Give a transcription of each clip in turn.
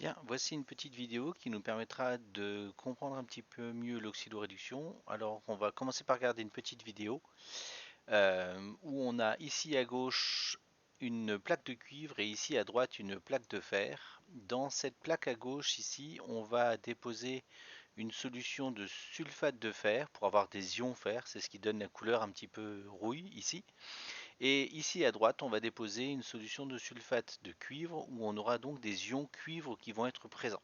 Bien, voici une petite vidéo qui nous permettra de comprendre un petit peu mieux l'oxydoréduction. Alors, on va commencer par regarder une petite vidéo où on a ici à gauche une plaque de cuivre et ici à droite une plaque de fer. Dans cette plaque à gauche ici, on va déposer une solution de sulfate de fer pour avoir des ions fer, c'est ce qui donne la couleur un petit peu rouille ici. Et ici à droite, on va déposer une solution de sulfate de cuivre où on aura donc des ions cuivre qui vont être présents.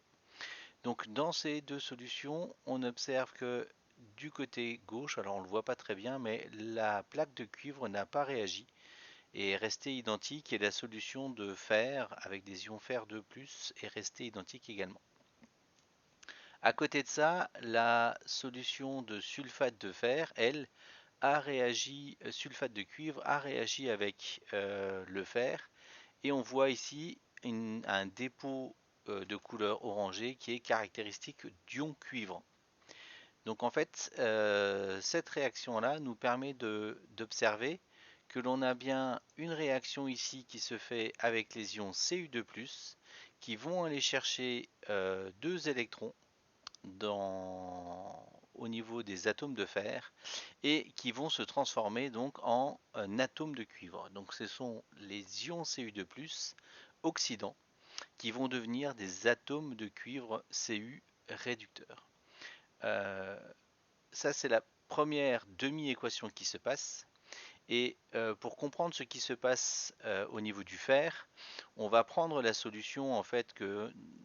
Donc dans ces deux solutions, on observe que du côté gauche, alors on ne le voit pas très bien, mais la plaque de cuivre n'a pas réagi et est restée identique et la solution de fer avec des ions fer 2+ est restée identique également. À côté de ça, la solution de sulfate de fer, elle, a réagi, sulfate de cuivre a réagi avec le fer et on voit ici un dépôt de couleur orangée qui est caractéristique d'ion cuivre. Donc en fait, cette réaction-là nous permet d'observer que l'on a bien une réaction ici qui se fait avec les ions Cu2+, qui vont aller chercher deux électrons au niveau des atomes de fer et qui vont se transformer donc en un atome de cuivre. Donc ce sont les ions Cu2+ oxydants qui vont devenir des atomes de cuivre Cu réducteurs. Euh, Ça c'est la première demi-équation qui se passe. Et pour comprendre ce qui se passe au niveau du fer, on va prendre la solution en fait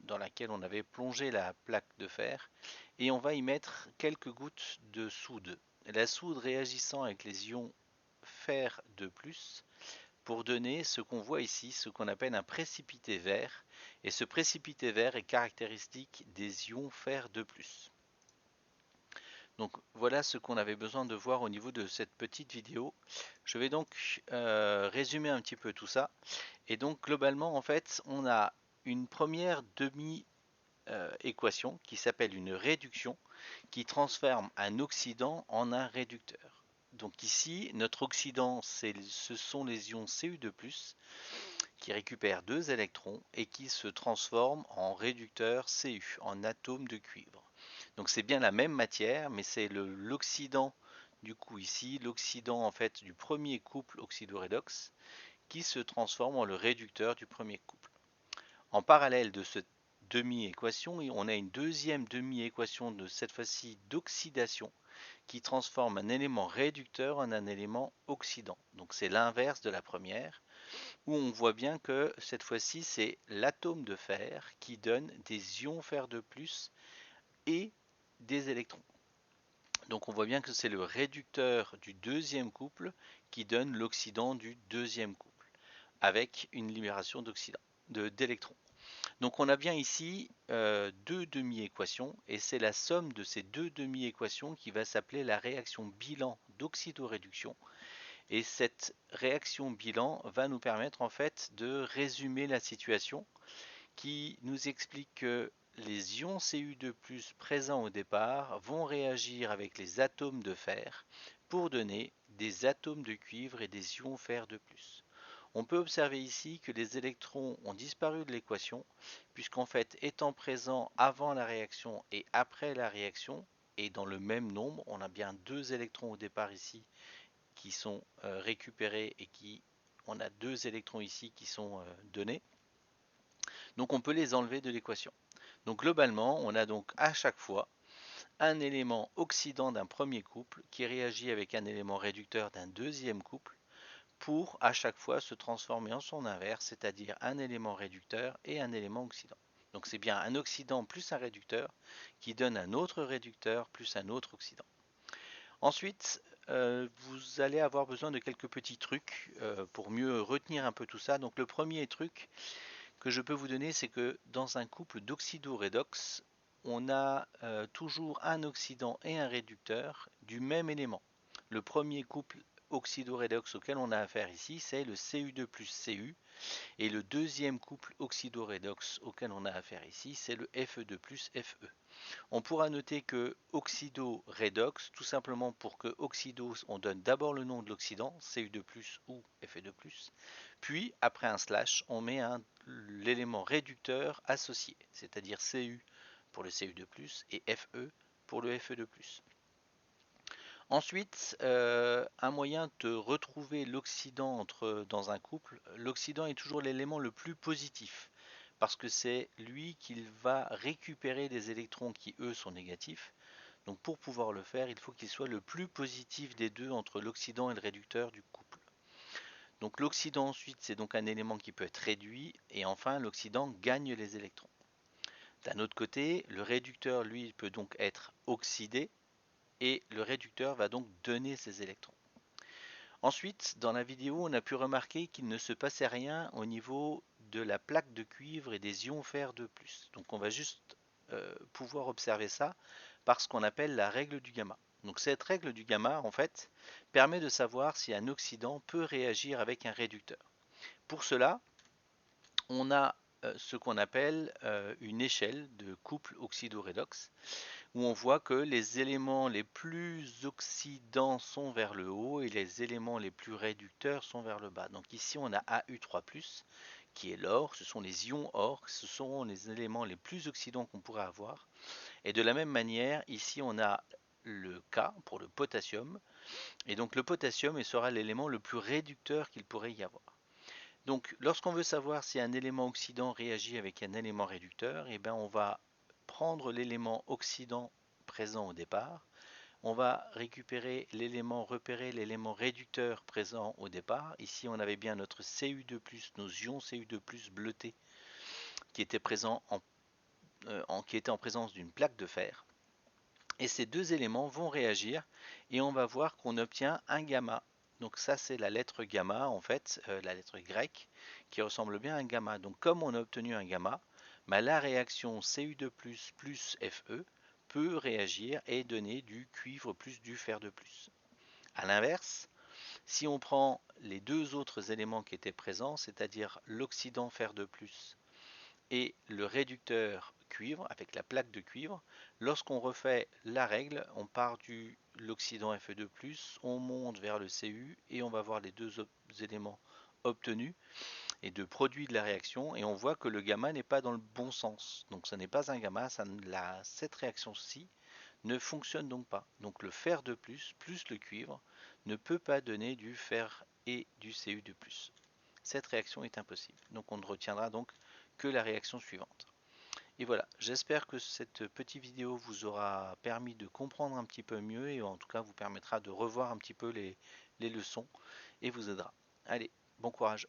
dans laquelle on avait plongé la plaque de fer et on va y mettre quelques gouttes de soude. La soude réagissant avec les ions fer 2+ pour donner ce qu'on voit ici, ce qu'on appelle un précipité vert. Et ce précipité vert est caractéristique des ions fer 2+. Donc voilà ce qu'on avait besoin de voir au niveau de cette petite vidéo. Je vais donc résumer un petit peu tout ça. Et donc globalement en fait on a une première demi-équation qui s'appelle une réduction qui transforme un oxydant en un réducteur. Donc ici notre oxydant ce sont les ions Cu2+, qui récupèrent deux électrons et qui se transforment en réducteur Cu, en atome de cuivre. Donc c'est bien la même matière, mais c'est l'oxydant du coup ici, l'oxydant en fait du premier couple oxydoredox qui se transforme en le réducteur du premier couple. En parallèle de cette demi-équation, on a une deuxième demi-équation de cette fois-ci d'oxydation qui transforme un élément réducteur en un élément oxydant. Donc c'est l'inverse de la première où on voit bien que cette fois-ci c'est l'atome de fer qui donne des ions fer 2+ et des électrons. Donc on voit bien que c'est le réducteur du deuxième couple qui donne l'oxydant du deuxième couple, avec une libération d'électrons. Donc on a bien ici deux demi-équations, et c'est la somme de ces deux demi-équations qui va s'appeler la réaction bilan d'oxydoréduction. Et cette réaction bilan va nous permettre en fait de résumer la situation qui nous explique que les ions Cu2+ présents au départ vont réagir avec les atomes de fer pour donner des atomes de cuivre et des ions fer 2+. On peut observer ici que les électrons ont disparu de l'équation, puisqu'en fait, étant présents avant la réaction et après la réaction, et dans le même nombre, on a bien deux électrons au départ ici qui sont récupérés et on a deux électrons ici qui sont donnés. Donc on peut les enlever de l'équation. Donc globalement, on a donc à chaque fois un élément oxydant d'un premier couple qui réagit avec un élément réducteur d'un deuxième couple pour à chaque fois se transformer en son inverse, c'est-à-dire un élément réducteur et un élément oxydant. Donc c'est bien un oxydant plus un réducteur qui donne un autre réducteur plus un autre oxydant. Ensuite, vous allez avoir besoin de quelques petits trucs pour mieux retenir un peu tout ça. Donc le premier truc que je peux vous donner, c'est que dans un couple d'oxydo-redox, on a toujours un oxydant et un réducteur du même élément. Le premier couple oxydoredox auquel on a affaire ici, c'est le Cu2 plus Cu. Et le deuxième couple oxydoredox auquel on a affaire ici, c'est le Fe2 plus Fe. On pourra noter que oxydoredox, tout simplement pour que oxydo, on donne d'abord le nom de l'oxydant, Cu2 plus ou Fe2 plus, puis après un slash, on met l'élément réducteur associé, c'est-à-dire Cu pour le Cu2 plus et Fe pour le Fe2 plus. Ensuite, un moyen de retrouver l'oxydant dans un couple, l'oxydant est toujours l'élément le plus positif, parce que c'est lui qui va récupérer des électrons qui, eux, sont négatifs. Donc pour pouvoir le faire, il faut qu'il soit le plus positif des deux entre l'oxydant et le réducteur du couple. Donc l'oxydant ensuite, c'est donc un élément qui peut être réduit, et enfin l'oxydant gagne les électrons. D'un autre côté, le réducteur, lui, peut donc être oxydé, et le réducteur va donc donner ces électrons. Ensuite, dans la vidéo, on a pu remarquer qu'il ne se passait rien au niveau de la plaque de cuivre et des ions fer de plus. Donc on va juste pouvoir observer ça par ce qu'on appelle la règle du gamma. Donc cette règle du gamma, en fait, permet de savoir si un oxydant peut réagir avec un réducteur. Pour cela, on a ce qu'on appelle une échelle de couple oxydo-redox, où on voit que les éléments les plus oxydants sont vers le haut et les éléments les plus réducteurs sont vers le bas. Donc ici on a Au3+, qui est l'or, ce sont les ions or, ce sont les éléments les plus oxydants qu'on pourrait avoir. Et de la même manière, ici on a le K pour le potassium, et donc le potassium sera l'élément le plus réducteur qu'il pourrait y avoir. Donc lorsqu'on veut savoir si un élément oxydant réagit avec un élément réducteur, eh bien, on va prendre l'élément oxydant présent au départ, on va récupérer l'élément repéré, l'élément réducteur présent au départ. Ici on avait bien notre Cu2+, nos ions Cu2+, bleutés qui étaient en présence d'une plaque de fer. Et ces deux éléments vont réagir et on va voir qu'on obtient un gamma. Donc ça c'est la lettre gamma en fait, la lettre grecque qui ressemble bien à un gamma. Donc comme on a obtenu un gamma, la réaction Cu2+, plus Fe peut réagir et donner du cuivre plus du fer de plus. A l'inverse, si on prend les deux autres éléments qui étaient présents, c'est-à-dire l'oxydant fer de plus et le réducteur cuivre avec la plaque de cuivre, lorsqu'on refait la règle, on part du l'oxydant Fe2+, on monte vers le Cu et on va voir les deux éléments obtenus et de produits de la réaction et on voit que le gamma n'est pas dans le bon sens. Donc ce n'est pas un gamma, cette réaction-ci ne fonctionne donc pas. Donc le fer de plus le cuivre ne peut pas donner du fer et du Cu de plus. Cette réaction est impossible. Donc on ne retiendra donc que la réaction suivante. Et voilà, j'espère que cette petite vidéo vous aura permis de comprendre un petit peu mieux et en tout cas vous permettra de revoir un petit peu les leçons et vous aidera. Allez, bon courage.